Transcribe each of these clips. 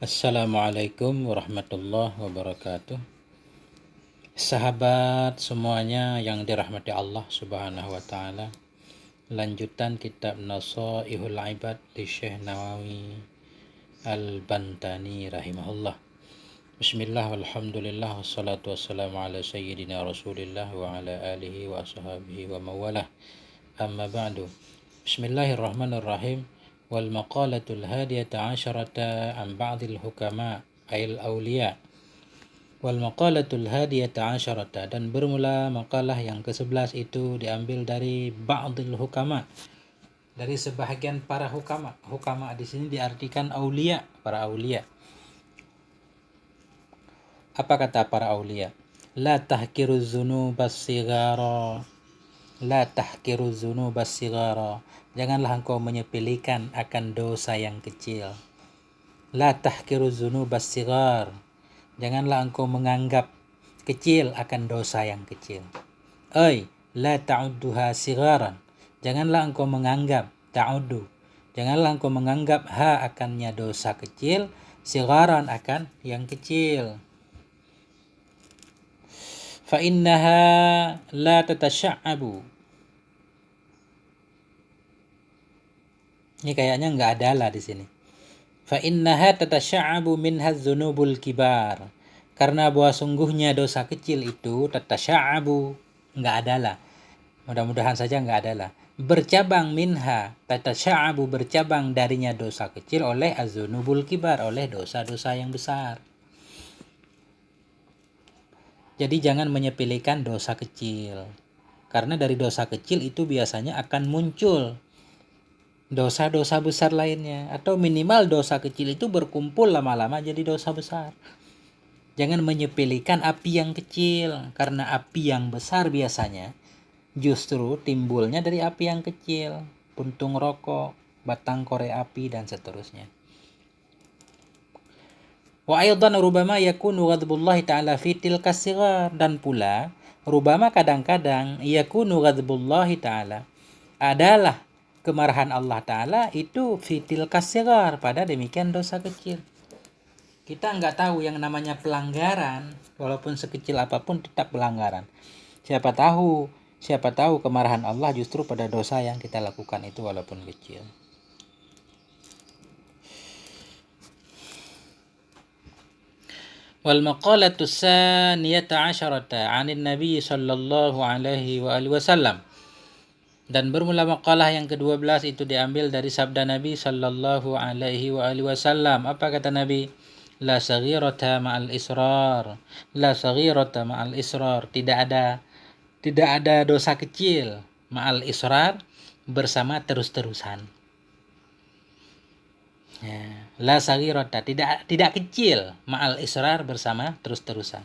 Assalamualaikum warahmatullahi wabarakatuh. Sahabat semuanya yang dirahmati Allah Subhanahu wa taala. Lanjutan kitab Nasaihul Ibad di Syekh Nawawi Al-Bantani rahimahullah. Bismillah walhamdulillah wassalatu wassalamu ala sayyidina Rasulillah wa ala alihi wa ashabihi wa mawalah. Amma ba'du. Bismillahirrahmanirrahim. Wal maqalatul hadiyata asharata an ba'dil hukama ayil awliya. Wal maqalatul hadiyata asharata, dan bermula makalah yang ke-11 itu diambil dari ba'dil hukama, dari sebahagian para hukama. Hukama di sini diartikan aulia, para aulia. Apa kata para aulia? La tahkiru dzunubas sigara. La tahkiru dzunubas sigara. Janganlah engkau menyepelekan akan dosa yang kecil. La tahkiru dzunubas sigar. Janganlah engkau menganggap kecil akan dosa yang kecil. La ta'udduha sigaran. Janganlah engkau menganggap ta'uddu. Janganlah engkau menganggap akannya dosa kecil, sigaran akan yang kecil. Fa innaha la tatasya'abu. Ini kayaknya nggak ada lah di sini. Fa innaha tatasya'abu minha dzunubul kibar. Karena bahwa sungguhnya dosa kecil itu tatasya'abu, nggak ada lah. Mudah-mudahan saja nggak ada lah. Bercabang minha, tatasya'abu, bercabang darinya dosa kecil oleh az-dzunubul kibar, oleh dosa-dosa yang besar. Jadi jangan menyepelekan dosa kecil. Karena dari dosa kecil itu biasanya akan muncul dosa-dosa besar lainnya, atau minimal dosa kecil itu berkumpul lama-lama jadi dosa besar. Jangan menyepelekan api yang kecil, karena api yang besar biasanya justru timbulnya dari api yang kecil, puntung rokok, batang korek api, dan seterusnya. Wa aidan rubama yakunu ghadbullahi ta'ala fi tilka sigar, dan pula rubama kadang-kadang yakunu ghadbullahi ta'ala, adalah kemarahan Allah Ta'ala itu fitil kasigar, pada demikian dosa kecil. Kita nggak tahu yang namanya pelanggaran, walaupun sekecil apapun tetap pelanggaran. Siapa tahu kemarahan Allah justru pada dosa yang kita lakukan itu walaupun kecil. Wal maqalatu tsaniyata asyarata 'anil nabiy sallallahu alaihi wa alihi wasallam. Dan bermula makalah yang ke-12 itu diambil dari sabda Nabi sallallahu alaihi wa alihi wasallam. Apa kata Nabi? La saghirata ma'al israr. La saghirata ma'al israr. Tidak ada dosa kecil ma'al israr, bersama terus-terusan. Ya. La saghirata, tidak kecil ma'al israr, bersama terus-terusan.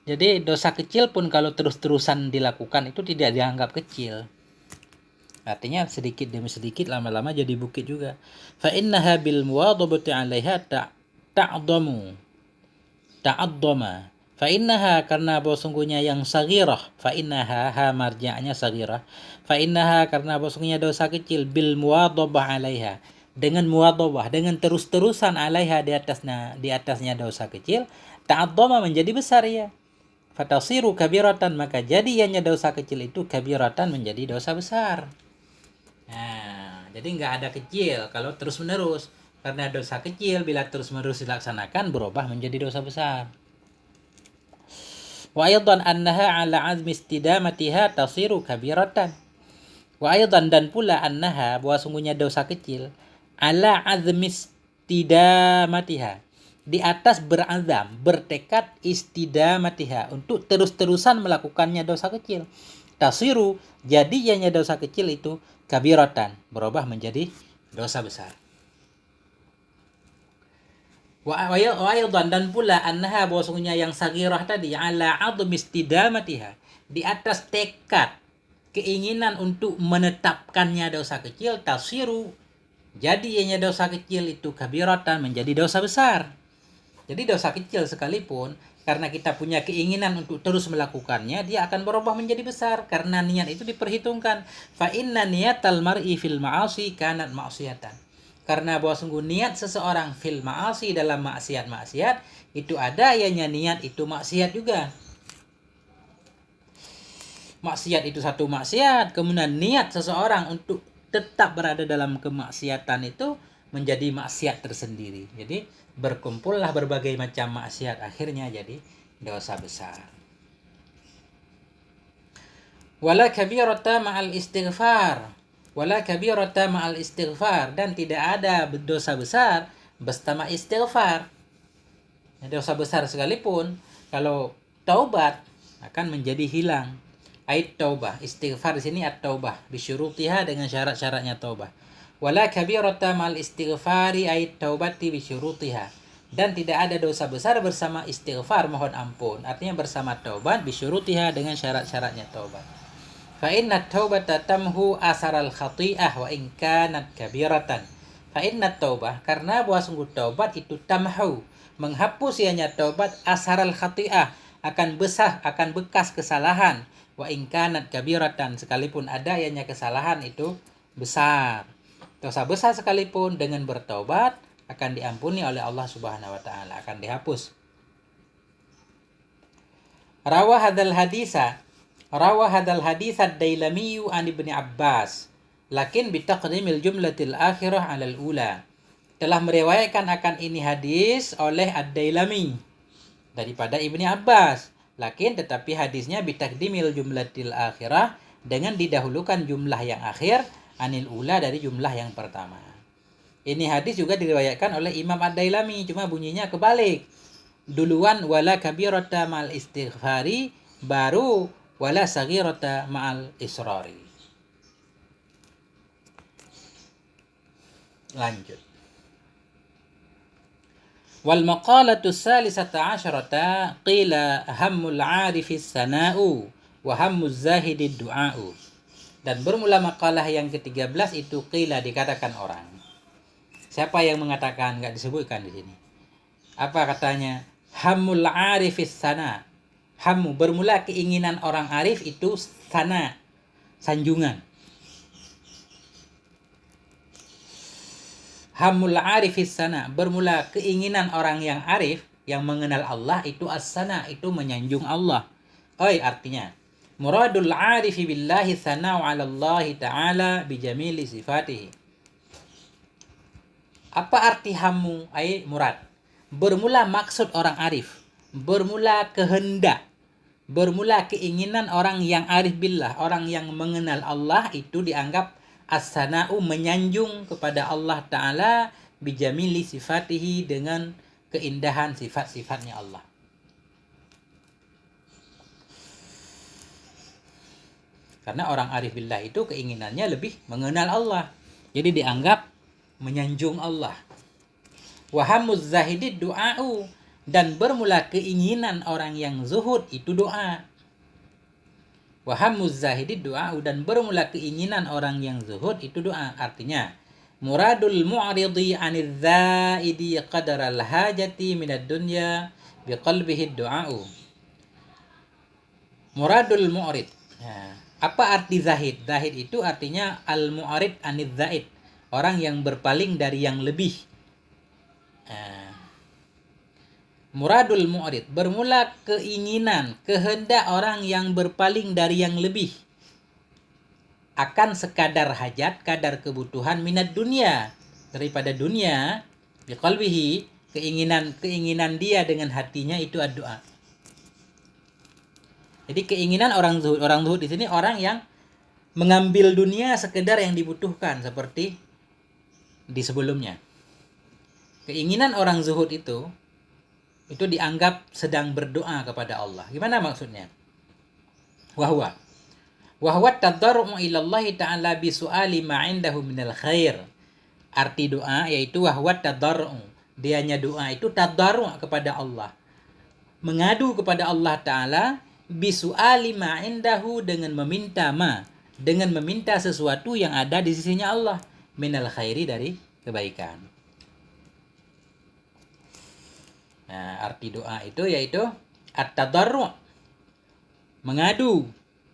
Jadi dosa kecil pun kalau terus-terusan dilakukan itu tidak dianggap kecil. Artinya sedikit demi sedikit lama-lama jadi bukit juga. Fa innaha bil muwadhabati 'alaiha ta'dhamu. Ta'addama. Fa innaha, karena bahwa sungguhnya yang saghirah, fa innaha marja'nya saghirah. Fa innaha, karena bahwa sungguhnya dosa kecil, bil muwadhabah 'alaiha, dengan muwadhabah, dengan terus-terusan 'alaiha, di atasnya dosa kecil, ta'addama, menjadi besar ya. Fatasiru kabiratan, maka jadinya dosa kecil itu kabiratan, menjadi dosa besar. Nah, jadi nggak ada kecil kalau terus menerus, karena dosa kecil bila terus menerus dilaksanakan berubah menjadi dosa besar. Wa aidan annaha ala azmi istidamatiha tasiru kabiratan. Wa aidan, dan pula annaha, bahwa sungguhnya dosa kecil, ala azmi istidamatiha, di atas berazam, bertekad, istidamatiha, untuk terus-terusan melakukannya dosa kecil, tasiru, jadinya dosa kecil itu kabiratan, berubah menjadi dosa besar. Wa aydan, dan pula annaha, bahwa sungguhnya yang sagirah tadi, ala admi istidamatiha, di atas tekad, keinginan untuk menetapkannya dosa kecil, tasiru, jadinya dosa kecil itu kabiratan, menjadi dosa besar. Jadi dosa kecil sekalipun, karena kita punya keinginan untuk terus melakukannya, dia akan berubah menjadi besar, karena niat itu diperhitungkan. Fa inna niyatal mar'i fil ma'asi kanat ma'siyatan. Karena bahwa sungguh niat seseorang fil ma'asi dalam maksiat-maksiat itu ada ianya niat itu maksiat juga. Maksiat itu satu maksiat, kemudian niat seseorang untuk tetap berada dalam kemaksiatan itu menjadi maksiat tersendiri. Jadi berkumpullah berbagai macam maksiat, akhirnya jadi dosa besar. Wala kabirata ma'al istighfar. Wala kabirata ma'al istighfar. Dan tidak ada dosa besar bersama istighfar. Dosa besar sekalipun, kalau taubat akan menjadi hilang. Ait taubah, istighfar di sini at-taubah, bisyurutiha dengan syarat-syaratnya taubah. Wala kabirata ma'al istighfari ait taubati bisyurutiha. Dan tidak ada dosa besar bersama istighfar, mohon ampun. Artinya bersama taubat, bisyurutiha dengan syarat-syaratnya taubat. Fa inna taubata tamhu asaral khati'ah wa in kanat kabiratan. Fa inna taubah, karena bahwa sungguh taubat itu tamhu, menghapus ianya taubat asaral khati'ah, akan bekas kesalahan, wa in kanat kabiratan, sekalipun ada ianya kesalahan itu besar. Dosa besar sekalipun dengan bertaubat akan diampuni oleh Allah Subhanahu wa taala, akan dihapus. Rawa hadal hadis ad-Dailami an Ibnu Abbas, lakin bitaqdimil jumlatil akhirah 'alal ula. Telah meriwayatkan akan ini hadis oleh ad-Dailami daripada Ibnu Abbas, lakin tetapi hadisnya bitaqdimil jumlatil akhirah, dengan didahulukan jumlah yang akhir, anil ula dari jumlah yang pertama. Ini hadis juga diriwayatkan oleh Imam ad-Dailami, cuma bunyinya kebalik. Duluan wala kabirata ma'al istighfari, baru wala saghirata ma'al israri. Lanjut. Wal maqalatu salisata asyarata qila hammul 'arifis sana'u wa hammuz zahidid du'a'u. Dan bermula makalah yang ke-13 itu qila, dikatakan orang. Siapa yang mengatakan? Enggak disebutkan di sini. Apa katanya? Hammul 'arifis sana'. Hammu, bermula keinginan orang arif itu sana, sanjungan. Hammul arifis sana, bermula keinginan orang yang arif, yang mengenal Allah itu as-sana, itu menyanjung Allah. Artinya muradul arifi billahi sana'u 'ala Allah ta'ala bijamili sifatihi. Apa arti hammu? Murad. Bermula maksud orang arif, bermula kehendak, bermula keinginan orang yang arif billah, orang yang mengenal Allah itu dianggap as-sana'u, menyanjung kepada Allah Ta'ala, bijamili sifatihi, dengan keindahan sifat-sifatnya Allah. Karena orang arif billah itu keinginannya lebih mengenal Allah, jadi dianggap menyanjung Allah. Wahamuz zahidid du'a'u, dan bermula keinginan orang yang zuhud itu doa. Wahamuz zahidid du'a'u, dan bermula keinginan orang yang zuhud itu doa. Artinya muradul mu'ridi 'anil zaidi qadaral hajati minad dunya biqalbihi du'a'u. Muradul mu'rid. Apa arti zahid? Zahid itu artinya al-mu'rid 'anil zaid, orang yang berpaling dari yang lebih. Muradul mu'rid, bermula keinginan, kehendak orang yang berpaling dari yang lebih akan sekadar hajat, kadar kebutuhan minat dunia, daripada dunia, biqalbihi, keinginan dia dengan hatinya itu doa. Jadi keinginan orang zuhud di sini orang yang mengambil dunia sekedar yang dibutuhkan, seperti di sebelumnya. Keinginan orang zuhud itu dianggap sedang berdoa kepada Allah. Gimana maksudnya? Wahwa tadarru'u ila Allah Ta'ala bi su'ali ma 'indahu minal khair. Arti doa yaitu wahwa tadarru'u, dianya doa itu tadarru' kepada Allah, mengadu kepada Allah Ta'ala, bi su'ali ma 'indahu, dengan meminta sesuatu yang ada di sisinya Allah, minal khairi, dari kebaikan. Nah, arti doa itu yaitu at-tadarru', mengadu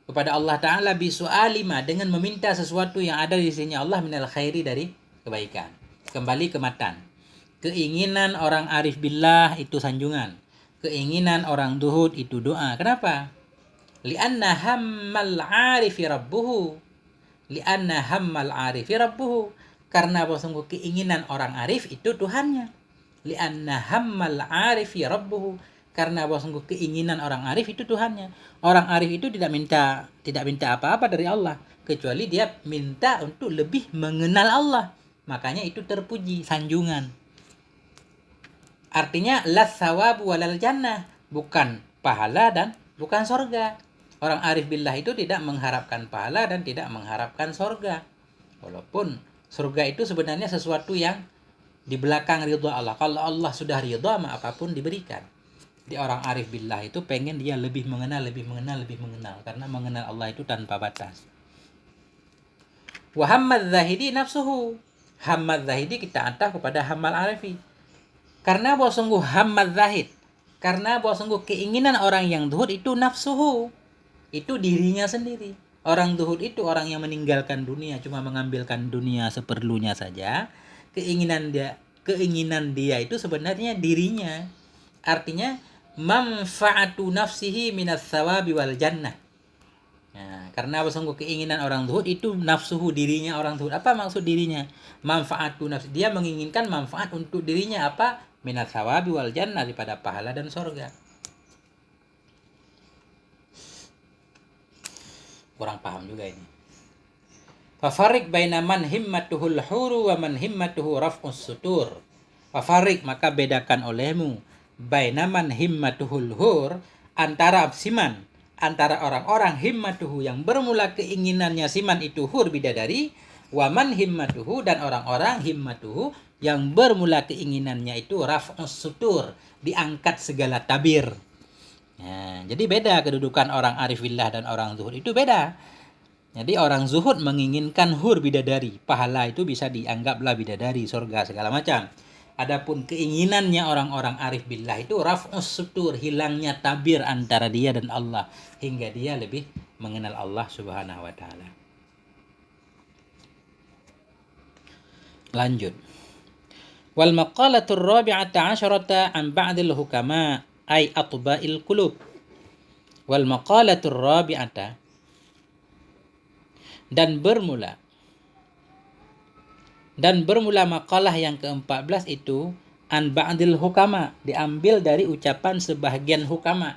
kepada Allah Ta'ala, bisu'alima, dengan meminta sesuatu yang ada di sisinya Allah, minal khairi, dari kebaikan. Kembali ke matan. Keinginan orang arif billah itu sanjungan. Keinginan orang zuhud itu doa. Kenapa? Li'anna hammal arifi rabbuhu. Li'anna hammal arifi rabbuhu. Karena bahwa sungguh keinginan orang arif itu Tuhannya. Li'anna hammal arifi rabbuhu. Karena bahwa sungguh keinginan orang arif itu Tuhannya. Orang arif itu tidak minta apa-apa dari Allah, kecuali dia minta untuk lebih mengenal Allah. Makanya itu terpuji, sanjungan. Artinya las sawabu walal jannah, bukan pahala dan bukan sorga. Orang arif billah itu tidak mengharapkan pahala dan tidak mengharapkan sorga. Walaupun surga itu sebenarnya sesuatu yang di belakang ridha Allah. Kalau Allah sudah ridha, maka apapun diberikan. Di orang arif billah itu pengen dia lebih mengenal. Karena mengenal Allah itu tanpa batas. Wa hammad zahidi nafsuhu. Hammad zahidi kita ataf kepada hammal arifi. Karena bahwa sungguh hammad zahid. Karena bahwa sungguh keinginan orang yang zuhud itu nafsuhu. Itu dirinya sendiri. Orang zuhud itu orang yang meninggalkan dunia, cuma mengambilkan dunia seperlunya saja. Keinginan dia itu sebenarnya dirinya. Artinya manfaatu nafsihi minas sawabi wal jannah. Nah, karena sungguh keinginan orang zuhud itu nafsuhu, dirinya orang zuhud. Apa maksud dirinya? Manfaatu nafsi. Dia menginginkan manfaat untuk dirinya apa? Minas sawabi wal jannah, daripada pahala dan sorga. Kurang paham juga ini. Fafarik baina man himmatuhul huru wa man himmatuhu raf'us sutur. Fafarik, maka bedakan olehmu, baina man himmatuhul hur, antara siman, antara orang-orang himmatuhu yang bermula keinginannya siman itu hur bidadari, wa man himmatuhu, dan orang-orang himmatuhu yang bermula keinginannya itu raf'us sutur, diangkat segala tabir. Nah, jadi beda kedudukan orang arif billah dan orang zuhud itu beda. Jadi orang zuhud menginginkan hur bidadari, pahala itu bisa dianggaplah bidadari, surga segala macam. Adapun keinginannya orang-orang arif billah itu raf'us sutur, hilangnya tabir antara dia dan Allah, hingga dia lebih mengenal Allah Subhanahu wa taala. Lanjut. Wal maqalatur rabi'ata 'asyrata an ba'dil hukama ay atba'il qulub. Wal maqalatur rabi'ata, dan bermula makalah yang ke-14 itu an ba'dil hukama, diambil dari ucapan sebahagian hukama.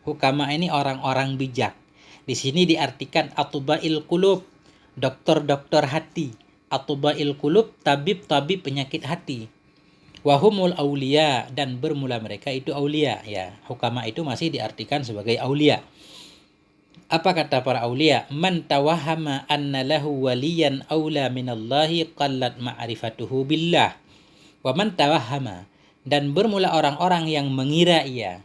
Hukama ini orang-orang bijak. Di sini diartikan atba'il qulub, dokter-dokter hati. Atba'il qulub, tabib-tabib penyakit hati. Wahumul aulia, dan bermula mereka itu aulia. Ya, hukama itu masih diartikan sebagai aulia. Apa kata para aulia? Man tawahama anna lahu waliyan aula minallahi qallat ma'rifatuhu billah. Wa man tawahama, dan bermula orang-orang yang mengira ia,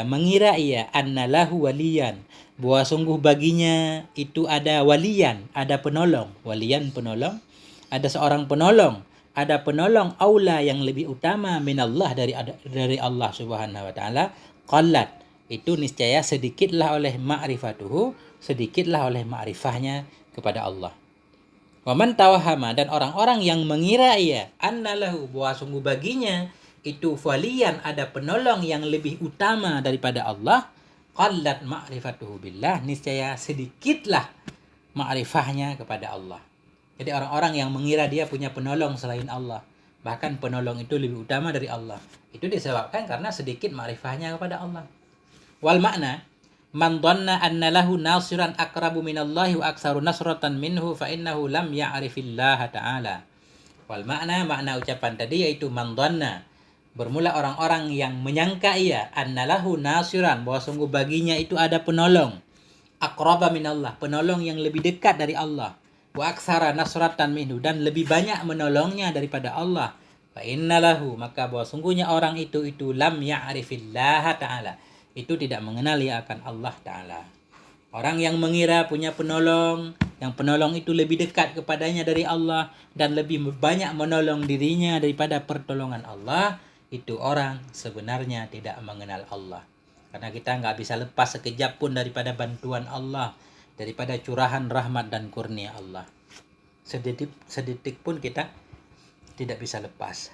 mengira ia, anna lahu waliyan, bahwa sungguh baginya itu ada waliyan, ada penolong. Waliyan penolong, ada seorang penolong. Ada penolong aula yang lebih utama minallah, dari Allah Subhanahu wa taala. Qallat, itu niscaya sedikitlah oleh ma'rifatuhu, sedikitlah oleh ma'rifahnya kepada Allah. Wa man tawahama, dan orang-orang yang mengira ia, annalahu, bahwa sungguh baginya itu waliyan, ada penolong yang lebih utama daripada Allah. Qallat ma'rifatuhu billah, niscaya sedikitlah ma'rifahnya kepada Allah. Jadi orang-orang yang mengira dia punya penolong selain Allah, bahkan penolong itu lebih utama dari Allah, itu disebabkan karena sedikit ma'rifahnya kepada Allah. Wal makna, man dhanna anna lahu nasiran aqrabu minallahi wa aktsaru nasratan minhu fa innahu lam ya'rifillaha ta'ala. Wal makna, makna ucapan tadi yaitu man dhanna, bermula orang-orang yang menyangka ia, anna lahu nasiran, bahwa sungguh baginya itu ada penolong, aqraba minallah, penolong yang lebih dekat dari Allah, wa aktsara nasratan minhu, dan lebih banyak menolongnya daripada Allah. Fa innalahu, maka bahwa sungguhnya orang itu lam ya'rifillaha ta'ala, itu tidak mengenali akan Allah Ta'ala. Orang yang mengira punya penolong, yang penolong itu lebih dekat kepadanya dari Allah, dan lebih banyak menolong dirinya daripada pertolongan Allah, itu orang sebenarnya tidak mengenal Allah. Karena kita nggak bisa lepas sekejap pun daripada bantuan Allah, daripada curahan rahmat dan kurnia Allah. Sedetik pun kita tidak bisa lepas.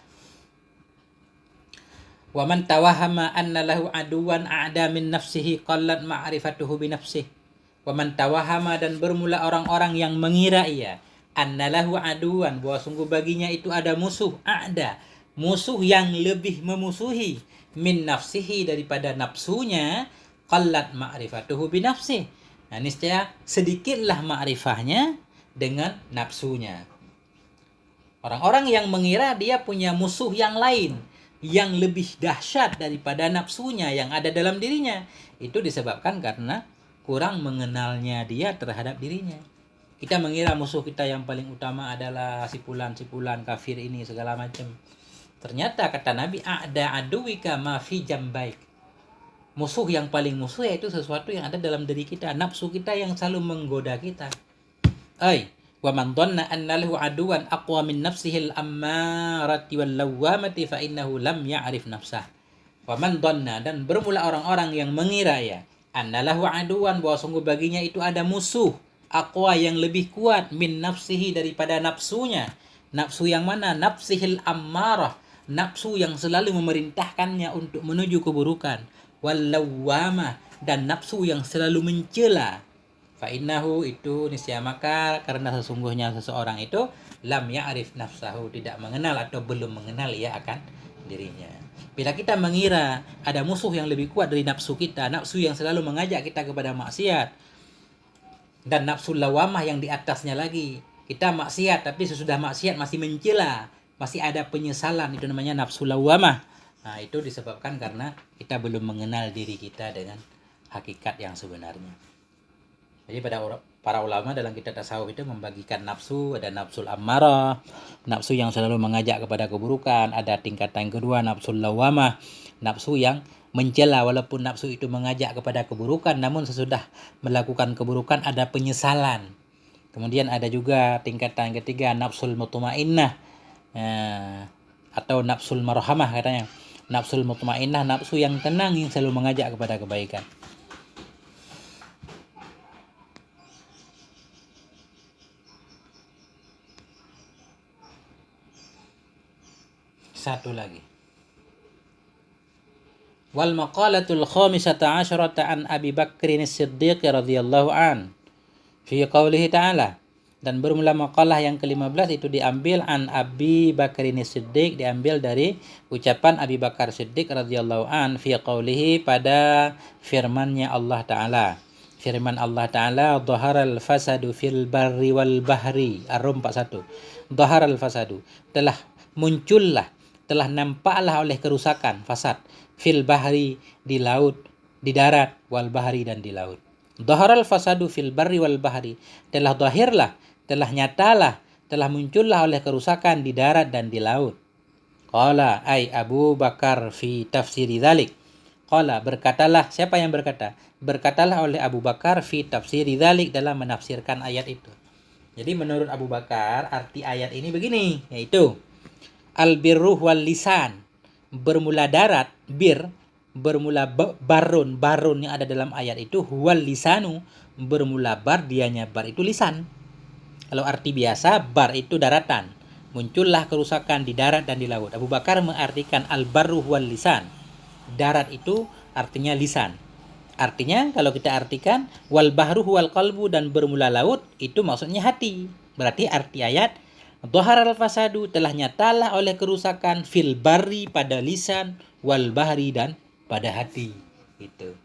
Wa man tawahama anna lahu aduwan a'da min nafsihi qallat ma'rifatuhu bi nafsihi. Wa man tawahama, dan bermula orang-orang yang mengira ia anna lahu aduwan, bahwa sungguh baginya itu ada musuh, a'da, musuh yang lebih memusuhi, min nafsihi, daripada nafsunya, qallat ma'rifatuhu bi nafsihi. Nah, niscaya sedikitlah ma'rifahnya dengan nafsunya. Orang-orang yang mengira dia punya musuh yang lain, yang lebih dahsyat daripada nafsunya yang ada dalam dirinya, itu disebabkan karena kurang mengenalnya dia terhadap dirinya. Kita mengira musuh kita yang paling utama adalah si fulan kafir ini segala macam. Ternyata kata Nabi, a'da aduwika ma fi jambaik. Musuh yang paling musuh yaitu sesuatu yang ada dalam diri kita, nafsu kita yang selalu menggoda kita. Wa man dhanna anna lahu aduwan aqwa min nafsihi al-ammarati wal lawwamati fa innahu lam ya'rif nafsah. Wa man dhanna, dan bermula orang-orang yang mengira ya, anna lahu aduwan, bahwa sungguh baginya itu ada musuh, aqwa, yang lebih kuat, min nafsihi, daripada nafsunya. Nafsu yang mana? Nafsihil ammarah, nafsu yang selalu memerintahkannya untuk menuju keburukan. Wal lawwamah, dan nafsu yang selalu mencela. Fa'innahu, itu niscaya maka, karena sesungguhnya seseorang itu lam ya'rif nafsahu, tidak mengenal atau belum mengenal ia akan dirinya. Bila kita mengira ada musuh yang lebih kuat dari nafsu kita, nafsu yang selalu mengajak kita kepada maksiat, dan nafsu lawamah yang di atasnya lagi, kita maksiat tapi sesudah maksiat masih mencela, masih ada penyesalan, itu namanya nafsu lawamah. Nah, itu disebabkan karena kita belum mengenal diri kita dengan hakikat yang sebenarnya. Jadi para ulama dalam kitab tasawuf itu membagikan nafsu, ada nafsul ammarah, nafsu yang selalu mengajak kepada keburukan, ada tingkatan kedua nafsul lawamah, nafsu yang mencela, walaupun nafsu itu mengajak kepada keburukan, namun sesudah melakukan keburukan ada penyesalan. Kemudian ada juga tingkatan ketiga nafsul mutmainnah, atau nafsul marhamah katanya. Nafsul mutmainnah, nafsu yang tenang, yang selalu mengajak kepada kebaikan. Satu lagi. Wal maqalatul khamisata asyrata an Abi Bakrin As-Siddiq radhiyallahu an fi qaulihi ta'ala, dan bermula maqalah yang ke-15 itu diambil an Abi Bakrin As-Siddiq, diambil dari ucapan Abi Bakar Siddiq radhiyallahu an fi qaulihi, pada firman-Nya Allah Ta'ala. Firman Allah Ta'ala, dhaharal fasadu fil barri wal bahri, Ar-Rum 41. Dhaharal fasadu, telah muncullah, telah nampaklah oleh kerusakan, fasad, fil bahri, di laut, di darat, wal bahri, dan di laut. Dhaharal fasadu fil barri wal bahri, telah zahirlah, telah nyatalah, telah muncullah oleh kerusakan di darat dan di laut. Qala, ay Abu Bakar fi tafsiri dzalik. Qala, berkatalah, siapa yang berkata? Berkatalah oleh Abu Bakar fi tafsiri dzalik, dalam menafsirkan ayat itu. Jadi menurut Abu Bakar, arti ayat ini begini, yaitu al-birru wal lisan, bermula darat, bir, bermula barun yang ada dalam ayat itu, wal lisanu, bermula bar, dianya bar itu lisan. Kalau arti biasa, bar itu daratan, muncullah kerusakan di darat dan di laut. Abu Bakar mengartikan al-barru wal lisan, darat itu artinya lisan. Artinya kalau kita artikan wal bahru wal qalbu, dan bermula laut, itu maksudnya hati. Berarti arti ayat, dhaharal fasadu, telah nyatalah oleh kerusakan, fil barri, pada lisan, wal bahri, dan pada hati. Itu.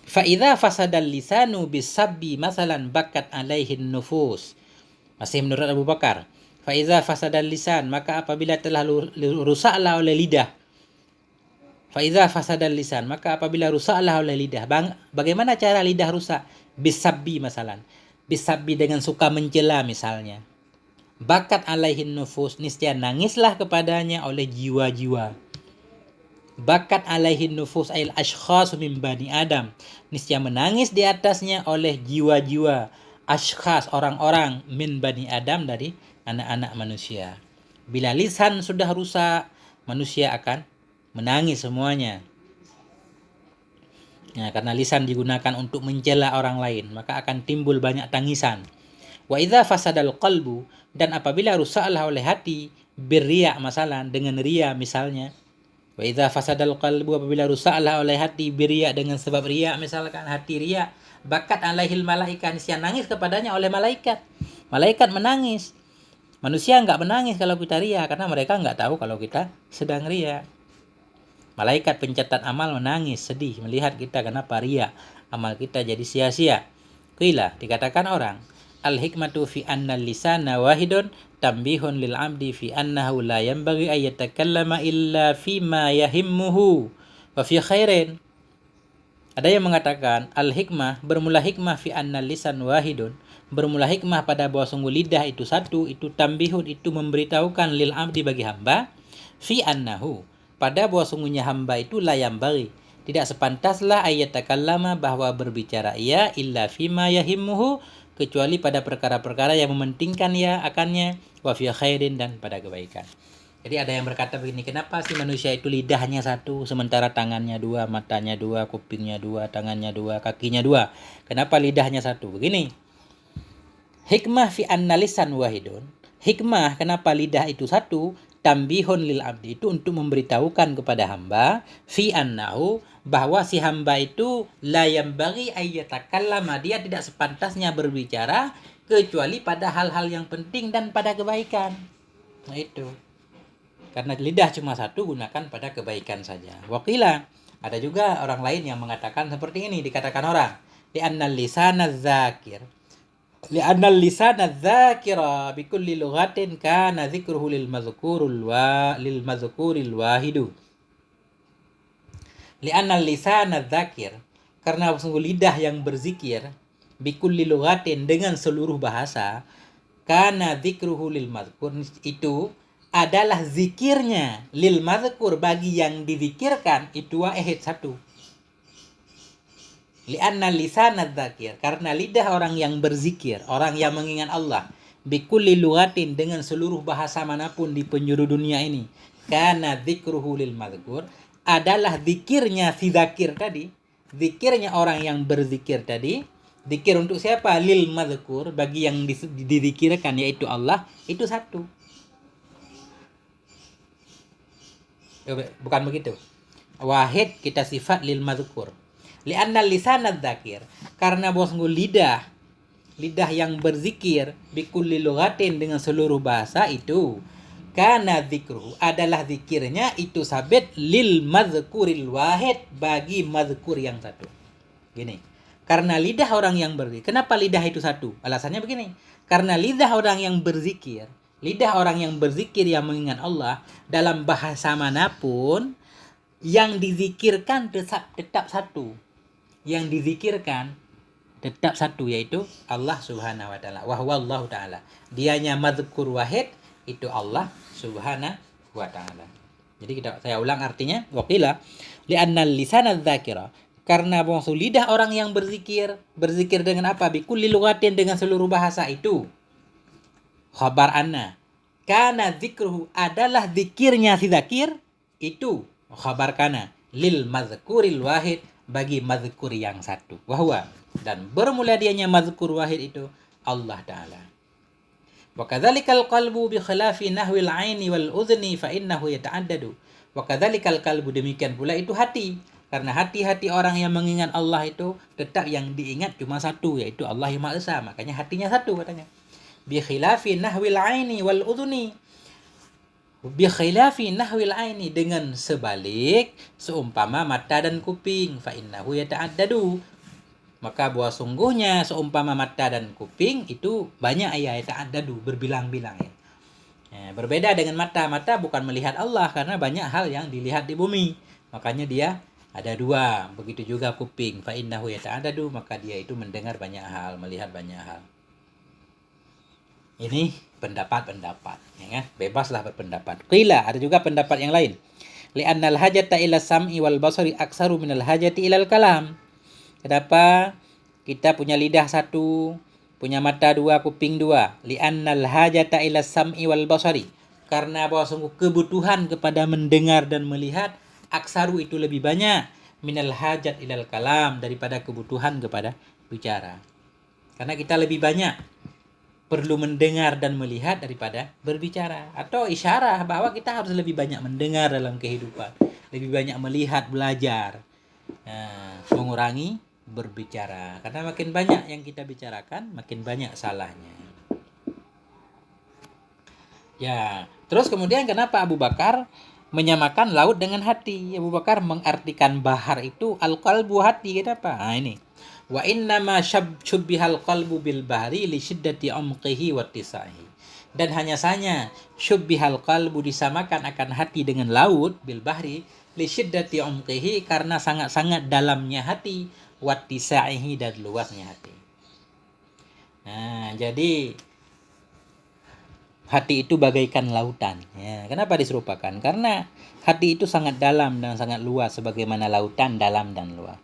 Fa idza fasadal lisanu bisabbi masalan bakat alaihin nufus. Masih menurut Abu Bakar. Fa idza fasadal lisan, maka apabila telah rusaklah oleh lidah. Fa idza fasadal lisan, maka apabila rusaklah oleh lidah. Bagaimana cara lidah rusak? Bisabbi masalan. Bisabbi, dengan suka mencela misalnya. Bakat alaihin nufus, niscaya nangislah kepadanya oleh jiwa-jiwa. Bakat alaihin nufus ail ashkhas min bani Adam, niscaya menangis di atasnya oleh jiwa-jiwa, ashkhas, orang-orang, min bani Adam, dari anak-anak manusia. Bila lisan sudah rusak, manusia akan menangis semuanya. Nah, karena lisan digunakan untuk mencela orang lain, maka akan timbul banyak tangisan. Wa idza fasadal qalbu, dan apabila rusaklah oleh hati birriya, masalah dengan ria misalnya. Wa idza fasadal qalbu, apabila rusaklah oleh hati birriya, dengan sebab ria, misalkan hati ria, bakat alaihil malaika, niscaya nangis kepadanya oleh malaikat. Malaikat menangis. Manusia enggak menangis kalau kita ria, karena mereka enggak tahu kalau kita sedang ria. Malaikat pencatat amal menangis, sedih melihat kita kenapa ria, amal kita jadi sia-sia. Qila, dikatakan orang, al hikmatu fi anna lisana wahidun tambihun lil abdi fi annahu la yanbaghi ay yatakallama illa fi ma yahimmuhu wa fi khairin. Ada yang mengatakan al hikmah, bermula hikmah fi anna lisan wahidun, bermula hikmah pada bahwa sungguh lidah itu satu, itu tambihun, itu memberitahukan lil abdi, bagi hamba, fi annahu, pada bahwa sungguhnya hamba itu layam bagi, tidak sepantaslah ayatakallama, bahwa berbicara ia, illa fima yahimmuhu, kecuali pada perkara-perkara yang mementingkan ia akannya, wa fi khairin, dan pada kebaikan. Jadi ada yang berkata begini, kenapa sih manusia itu lidahnya satu, sementara tangannya dua, matanya dua, kupingnya dua, tangannya dua, kakinya dua. Kenapa lidahnya satu? Begini, hikmah fi anna lisan wahidun, hikmah kenapa lidah itu satu, tambihun lil abdi, itu untuk memberitahukan kepada hamba, fi annahu, bahwa si hamba itu la yambaghi ayyatakallama, dia tidak sepantasnya berbicara kecuali pada hal-hal yang penting dan pada kebaikan. Nah itu. Karena lidah cuma satu, gunakan pada kebaikan saja. Wakila, ada juga orang lain yang mengatakan seperti ini, dikatakan orang, li'annal lisana dzakir, li'annal lisana dzakira bikulli lughatin kana dzikruhu lil mazkuril wahidu. Li'annal lisana dzakir, karena sungguh lidah yang berzikir, bikulli lughatin, dengan seluruh bahasa, kana dzikruhu lil mazkur, itu adalah zikirnya, lil mazkur, bagi yang dizikirkan, itu wahid, satu. Li'anna lisana dzakir, karena lidah orang yang berzikir, orang yang mengingat Allah, bikulli lughatin, dengan seluruh bahasa manapun di penjuru dunia ini, kana dzikruhu lil mazkur, adalah zikirnya si zakir tadi, zikirnya orang yang berzikir tadi. Zikir untuk siapa? Lil mazkur, bagi yang dizikirkan, yaitu Allah, itu satu. Bukan begitu. Wahid kita sifat lil mazkur. Li'anna lisana dzakir, karena bahwa sungguh lidah yang berzikir, bikulli lughatin, dengan seluruh bahasa, itu kana dzikruhu, adalah zikirnya itu sabit lil mazkuril wahid, bagi mazkur yang satu. Gini, karena lidah orang yang berzikir, kenapa lidah itu satu? Alasannya begini, karena lidah orang yang berzikir, lidah orang yang berzikir yang mengingat Allah, dalam bahasa manapun yang dizikirkan tetap satu. Yang dizikirkan tetap satu, yaitu Allah Subhanahu wa taala. Wa huwa Allah taala. Dianya mazkur wahid, itu Allah Subhanahu wa taala. Jadi saya ulang artinya, waqila li'anna lisana dzakira, karena bangsa lidah orang yang berzikir dengan apa? Bikulli lughatin, dengan seluruh bahasa, itu khabar anna, kana dzikruhu, adalah zikirnya si zakir, itu khabar kana lil mazkuril wahid, bagi mazkur yang satu. Wahwa, dan bermula dianya mazkur wahid itu Allah taala. Wa kadzalikal qalbu bi khilafi nahwil aini wal udhni fa innahu yata'addadu. Wa kadzalikal qalbu, demikian pula itu hati, karena hati-hati orang yang mengingat Allah itu tetap yang diingat cuma satu, yaitu Allah yang Maha Esa, makanya hatinya satu katanya. Bi khilafi nahwil aini wal udhni, bi khilafi nahwil aini, dengan sebalik seumpama mata dan kuping, fa innahu yata'addadu, maka bahwa sungguhnya seumpama mata dan kuping itu banyak ya, yata'addadu, berbilang-bilang ya. Berbeda dengan mata bukan melihat Allah, karena banyak hal yang dilihat di bumi, makanya dia ada dua. Begitu juga kuping, fa innahu yata'addadu, maka dia itu mendengar banyak hal, melihat banyak hal. Ini pendapat-pendapat, ya kan? Bebaslah berpendapat. Qila, ada juga pendapat yang lain. Li'annal hajata ila sam'i wal basari aksaru minal hajati ilal kalam. Kenapa kita punya lidah satu, punya mata dua, kuping dua? Li'annal hajata ila sam'i wal basari, karena bahwa sungguh kebutuhan kepada mendengar dan melihat, aksaru itu lebih banyak, minal hajat ilal kalam, daripada kebutuhan kepada bicara. Karena kita lebih banyak perlu mendengar dan melihat daripada berbicara. Atau isyarah bahwa kita harus lebih banyak mendengar dalam kehidupan, lebih banyak melihat, belajar, mengurangi berbicara. Karena makin banyak yang kita bicarakan, makin banyak salahnya. Ya, terus kemudian kenapa Abu Bakar menyamakan laut dengan hati? Abu Bakar mengartikan bahar itu al-qalbu, hati. Kenapa? Nah, ini. Wa innama syubbihal qalbu bil bahri li syiddati umqihi wa tisahi. Dan hanya saja syubbihal qalbu disamakan akan hati dengan laut bil bahri li syiddati umqihi karena sangat-sangat dalamnya hati wa tisahi dan luasnya hati. Nah, jadi hati itu bagaikan lautan. Ya, kenapa diserupakan? Karena hati itu sangat dalam dan sangat luas sebagaimana lautan dalam dan luas.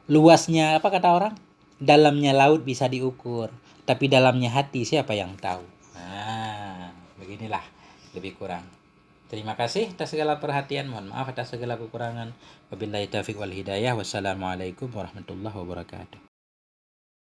Luasnya apa kata orang? Dalamnya laut bisa diukur, tapi dalamnya hati siapa yang tahu? Nah, beginilah lebih kurang. Terima kasih atas segala perhatian. Mohon maaf atas segala kekurangan. Wabillahi taufiq wal hidayah. Wassalamualaikum warahmatullahi wabarakatuh.